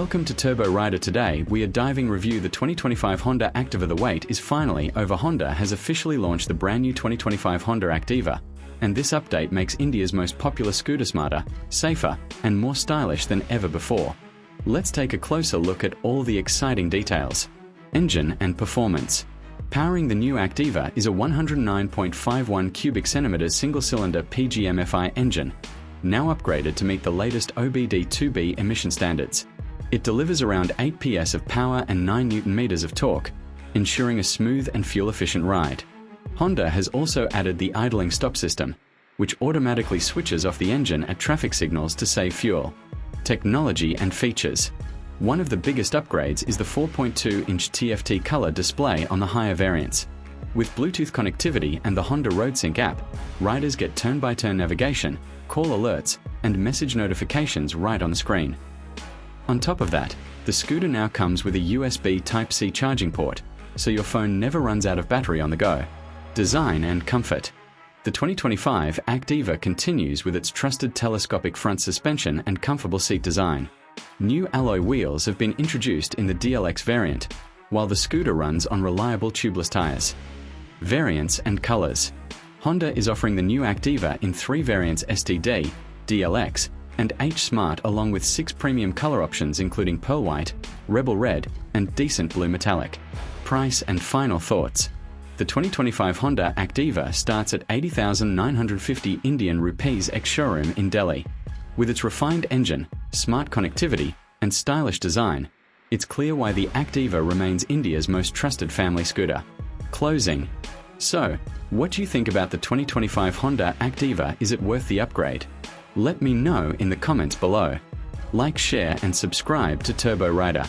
Welcome to Turbo Rider. Today we are diving review the 2025 Honda Activa. The wait is finally over. Honda has officially launched the brand new 2025 Honda Activa, and this update makes India's most popular scooter smarter, safer, and more stylish than ever before. Let's take a closer look at all the exciting details. Engine and performance. Powering the new Activa is a 109.51 cubic centimeters single-cylinder PGM-FI engine, now upgraded to meet the latest OBD2B emission standards. It delivers around 8 PS of power and 9 Nm of torque, ensuring a smooth and fuel-efficient ride. Honda has also added the idling stop system, which automatically switches off the engine at traffic signals to save fuel. Technology and features. One of the biggest upgrades is the 4.2-inch TFT color display on the higher variants. With Bluetooth connectivity and the Honda RoadSync app, riders get turn-by-turn navigation, call alerts, and message notifications right on the screen. On top of that, the scooter now comes with a USB Type-C charging port, so your phone never runs out of battery on the go. Design and comfort. The 2025 Activa continues with its trusted telescopic front suspension and comfortable seat design. New alloy wheels have been introduced in the DLX variant, while the scooter runs on reliable tubeless tires. Variants and colors. Honda is offering the new Activa in 3 variants: STD, DLX, and H Smart, along with 6 premium color options including Pearl White, Rebel Red, and Decent Blue Metallic. Price and final thoughts. The 2025 Honda Activa starts at 80,950 Indian rupees ex-showroom in Delhi. With its refined engine, smart connectivity, and stylish design, it's clear why the Activa remains India's most trusted family scooter. Closing. So, what do you think about the 2025 Honda Activa? Is it worth the upgrade? Let me know in the comments below. Like, share, and subscribe to Turbo Rider.